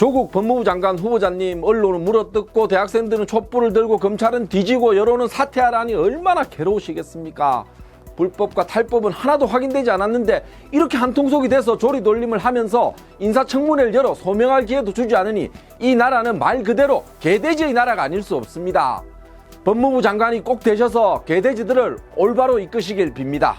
조국 법무부 장관 후보자님, 언론은 물어뜯고 대학생들은 촛불을 들고 검찰은 뒤지고 여론은 사퇴하라니 얼마나 괴로우시겠습니까? 불법과 탈법은 하나도 확인되지 않았는데 이렇게 한통속이 돼서 조리돌림을 하면서 인사청문회를 열어 소명할 기회도 주지 않으니 이 나라는 말 그대로 개돼지의 나라가 아닐 수 없습니다. 법무부 장관이 꼭 되셔서 개돼지들을 올바로 이끄시길 빕니다.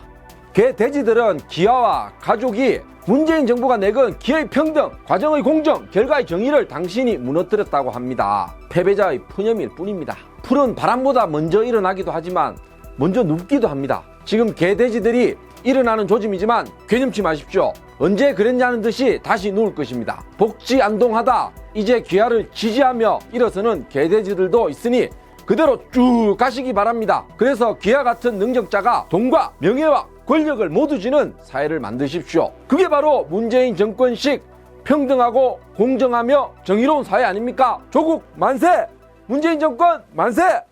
개돼지들은 기아와 가족이 문재인 정부가 내건 기회의 평등, 과정의 공정, 결과의 정의를 당신이 무너뜨렸다고 합니다. 패배자의 푸념일 뿐입니다. 풀은 바람보다 먼저 일어나기도 하지만 먼저 눕기도 합니다. 지금 개돼지들이 일어나는 조짐이지만 괴념치 마십시오. 언제 그랬냐는 듯이 다시 누울 것입니다. 복지 안동하다 이제 귀하를 지지하며 일어서는 개돼지들도 있으니 그대로 쭉 가시기 바랍니다. 그래서 귀하 같은 능력자가 돈과 명예와 권력을 모두 지는 사회를 만드십시오. 그게 바로 문재인 정권식 평등하고 공정하며 정의로운 사회 아닙니까? 조국 만세! 문재인 정권 만세!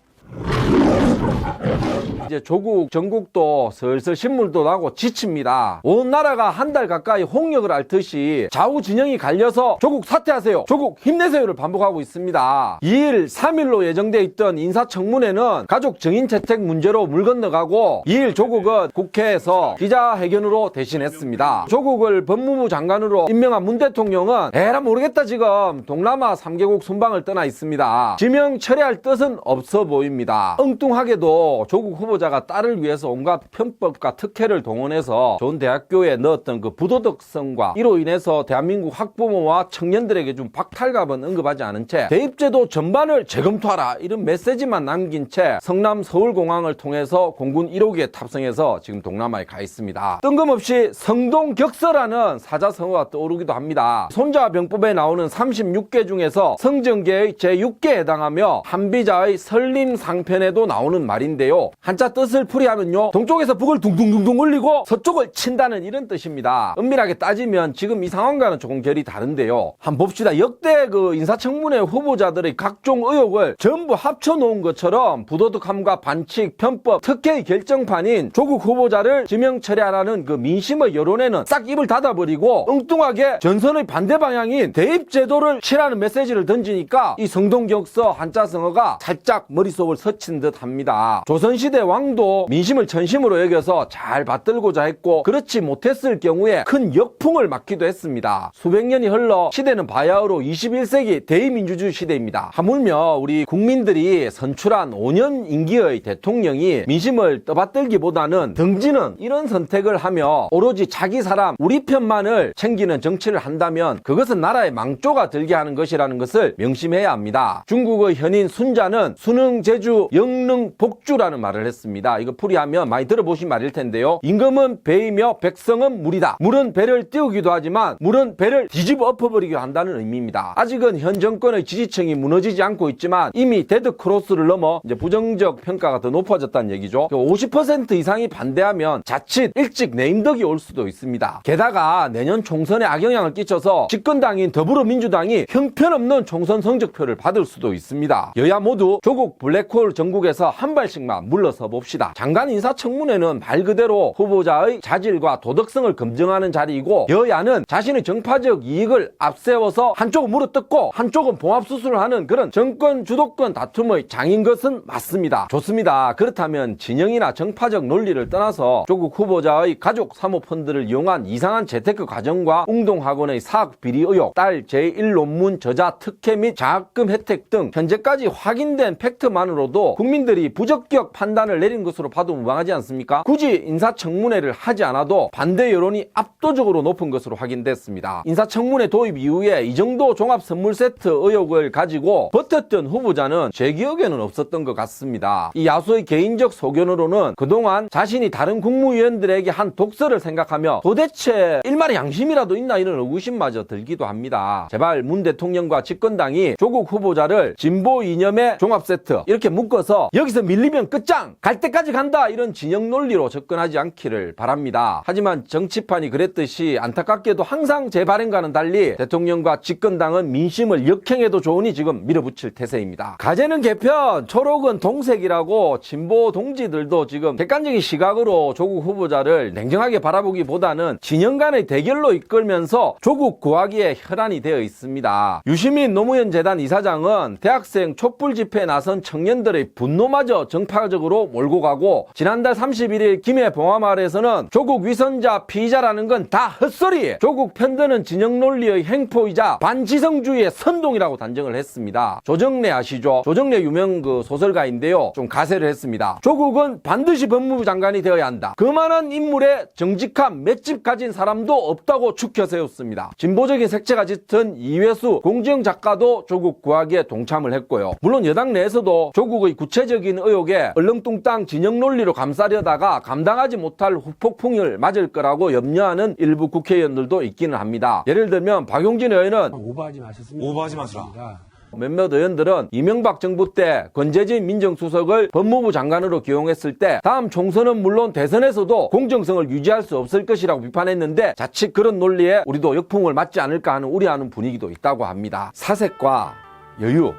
이제 조국 전국도 슬슬 신물도 나고 지칩니다. 온 나라가 한 달 가까이 홍역을 앓듯이 좌우 진영이 갈려서 조국 사퇴하세요, 조국 힘내세요를 반복하고 있습니다. 2일, 3일로 예정돼 있던 인사청문회는 가족 증인 채택 문제로 물 건너가고 2일 조국은 국회에서 기자회견으로 대신했습니다. 조국을 법무부 장관으로 임명한 문 대통령은 에라 모르겠다 지금 동남아 3개국 순방을 떠나 있습니다. 지명 철회할 뜻은 없어 보입니다. 엉뚱하게도 조국 후보자가 딸을 위해서 온갖 편법과 특혜를 동원해서 좋은 대학교에 넣었던 그 부도덕성과 이로 인해서 대한민국 학부모와 청년들에게 좀 박탈감은 언급하지 않은 채 대입제도 전반을 재검토하라 이런 메시지만 남긴 채 성남 서울공항을 통해서 공군 1호기에 탑승해서 지금 동남아에 가 있습니다. 뜬금없이 성동격서라는 사자성어가 떠오르기도 합니다. 손자병법에 나오는 36개 중에서 성정계의 제6개에 해당하며 한비자의 설림상편에도 나오는 말인데요. 한자 뜻을 풀이하면요, 동쪽에서 북을 둥둥둥둥 올리고 서쪽을 친다는 이런 뜻입니다. 엄밀하게 따지면 지금 이 상황과는 조금 결이 다른데요. 한번 봅시다. 역대 그 인사청문회 후보자들의 각종 의혹을 전부 합쳐놓은 것처럼 부도덕함과 반칙, 편법, 특혜의 결정판인 조국 후보자를 지명 철회하라는 그 민심의 여론에는 싹 입을 닫아버리고 엉뚱하게 전선의 반대 방향인 대입제도를 치라는 메시지를 던지니까 이 성동격서 한자성어가 살짝 머릿속을 스친 듯 합니다. 조선시대 왕도 민심을 천심으로 여겨서 잘 받들고자 했고 그렇지 못했을 경우에 큰 역풍을 맞기도 했습니다. 수백 년이 흘러 시대는 바야흐로 21세기 대의민주주의 시대입니다. 하물며 우리 국민들이 선출한 5년 임기의 대통령이 민심을 떠받들기보다는 등지는 이런 선택을 하며 오로지 자기 사람 우리 편만을 챙기는 정치를 한다면 그것은 나라의 망조가 들게 하는 것이라는 것을 명심해야 합니다. 중국의 현인 순자는 수능 제주 영능 복주라는 말을 했습니다. 이거 풀이하면 많이 들어보신 말일 텐데요. 임금은 배이며 백성은 물이다. 물은 배를 띄우기도 하지만 물은 배를 뒤집어 엎어버리기도 한다는 의미입니다. 아직은 현 정권의 지지층이 무너지지 않고 있지만 이미 데드 크로스를 넘어 이제 부정적 평가가 더 높아졌다는 얘기죠. 50% 이상이 반대하면 자칫 일찍 내임덕이 올 수도 있습니다. 게다가 내년 총선에 악영향을 끼쳐서 집권당인 더불어민주당이 형편없는 총선 성적표를 받을 수도 있습니다. 여야 모두 조국 블랙홀 전국에서 한 발씩만 물러서 봅시다. 장관 인사청문회는 말 그대로 후보자의 자질과 도덕성을 검증하는 자리이고 여야는 자신의 정파적 이익을 앞세워서 한쪽은 물어뜯고 한쪽은 봉합수술을 하는 그런 정권 주도권 다툼의 장인 것은 맞습니다. 좋습니다. 그렇다면 진영이나 정파적 논리를 떠나서 조국 후보자의 가족 사모펀드를 이용한 이상한 재테크 과정과 웅동학원의 사학 비리 의혹, 딸 제1논문 저자 특혜 및 장학금 혜택 등 현재까지 확인된 팩트만으로도 국민들이 부적격 판단을 내린 것으로 봐도 무방하지 않습니까? 굳이 인사청문회를 하지 않아도 반대 여론이 압도적으로 높은 것으로 확인됐습니다. 인사청문회 도입 이후에 이 정도 종합선물 세트 의혹을 가지고 버텼던 후보자는 제 기억에는 없었던 것 같습니다. 이 야수의 개인적 소견으로는 그동안 자신이 다른 국무위원들에게 한 독서를 생각하며 도대체 일말의 양심이라도 있나 이런 의구심마저 들기도 합니다. 제발 문 대통령과 집권당이 조국 후보자를 진보 이념의 종합 세트 이렇게 묶어서 여기서 밀리면 끝장! 갈 때까지 간다 이런 진영 논리로 접근하지 않기를 바랍니다. 하지만 정치판이 그랬듯이 안타깝게도 항상 제 발언과는 달리 대통령과 집권당은 민심을 역행해도 좋으니 지금 밀어붙일 태세입니다. 가재는 개편, 초록은 동색이라고 진보 동지들도 지금 객관적인 시각으로 조국 후보자를 냉정하게 바라보기보다는 진영 간의 대결로 이끌면서 조국 구하기에 혈안이 되어 있습니다. 유시민 노무현 재단 이사장은 대학생 촛불 집회에 나선 청년들의 분노마저 정파적으로 몰고 가고, 지난달 31일 김해 봉화마을에서는 조국 위선자 피의자라는 건 다 헛소리, 조국 편드는 진영 논리의 행포이자 반지성주의의 선동이라고 단정을 했습니다. 조정래 아시죠? 조정래 유명 소설가인데요. 좀 가세를 했습니다. 조국은 반드시 법무부 장관이 되어야 한다. 그만한 인물의 정직함, 맷집 가진 사람도 없다고 축혀 세웠습니다. 진보적인 색채가 짙은 이회수 공정 작가도 조국 구하기에 동참을 했고요. 물론 여당 내에서도 조국의 구체적인 의혹에 얼렁뚱땅 진영 논리로 감싸려다가 감당하지 못할 후폭풍을 맞을 거라고 염려하는 일부 국회의원들도 있기는 합니다. 예를 들면 박용진 의원은 오버하지 마셨습니다. 오버하지 마시라. 몇몇 의원들은 이명박 정부 때 권재진 민정수석을 법무부 장관으로 기용했을 때 다음 총선은 물론 대선에서도 공정성을 유지할 수 없을 것이라고 비판했는데, 자칫 그런 논리에 우리도 역풍을 맞지 않을까 하는 우려하는 분위기도 있다고 합니다. 사색과 여유,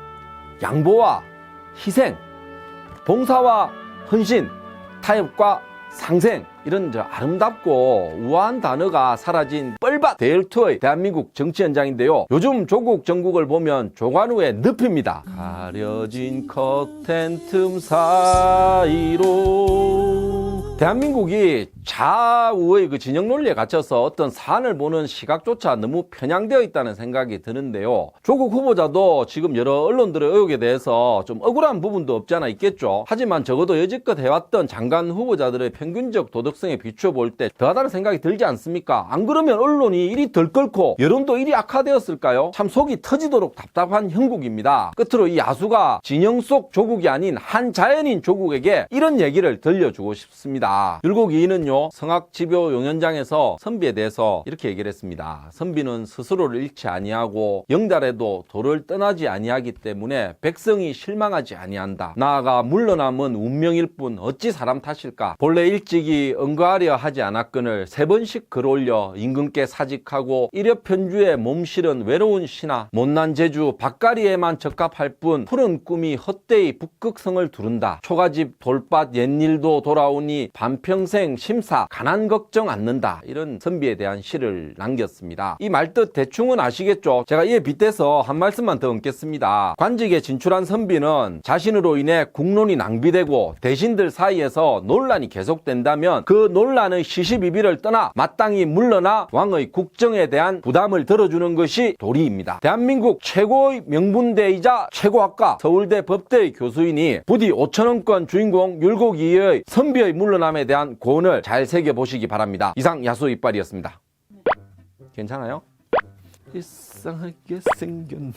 양보와 희생, 봉사와 헌신, 타협과 상생, 이런 아름답고 우아한 단어가 사라진 뻘밭 대열투의 대한민국 정치 현장인데요. 요즘 조국 정국을 보면 조관우의 늪입니다. 가려진 커튼 틈 사이로. 대한민국이 좌우의 진영 논리에 갇혀서 어떤 사안을 보는 시각조차 너무 편향되어 있다는 생각이 드는데요. 조국 후보자도 지금 여러 언론들의 의혹에 대해서 좀 억울한 부분도 없지 않아 있겠죠. 하지만 적어도 여지껏 해왔던 장관 후보자들의 평균적 도덕성에 비춰볼 때 더하다는 생각이 들지 않습니까? 안 그러면 언론이 이리 덜 끓고 여론도 이리 악화되었을까요? 참 속이 터지도록 답답한 형국입니다. 끝으로 이 야수가 진영 속 조국이 아닌 한 자연인 조국에게 이런 얘기를 들려주고 싶습니다. 율곡 이인은요, 성악지교 용연장에서 선비에 대해서 이렇게 얘기를 했습니다. 선비는 스스로를 잃지 아니하고 영달에도 도를 떠나지 아니하기 때문에 백성이 실망하지 아니한다. 나아가 물러남은 운명일 뿐 어찌 사람 탓일까? 본래 일찍이 응거하려 하지 않았거늘 3번씩 글 올려 임금께 사직하고 이려 편주에 몸실은 외로운 신하, 못난 제주 밭가리에만 적합할 뿐 푸른 꿈이 헛되이 북극성을 두른다. 초가집 돌밭 옛일도 돌아오니 반평생 심사 가난 걱정 않는다. 이런 선비에 대한 시를 남겼습니다. 이 말뜻 대충은 아시겠죠? 제가 이에 빗대서 한 말씀만 더 얹겠습니다. 관직에 진출한 선비는 자신으로 인해 국론이 낭비되고 대신들 사이에서 논란이 계속된다면 그 논란의 시시비비를 떠나 마땅히 물러나 왕의 국정에 대한 부담을 들어주는 것이 도리입니다. 대한민국 최고의 명문대이자 최고학과 서울대 법대의 교수이니 부디 5천원권 주인공 율곡 이의 선비의 물러남에 대한 고언을 잘 새겨보시기 바랍니다. 이상 야수 이빨이었습니다. 괜찮아요? 이상하게 생겼네.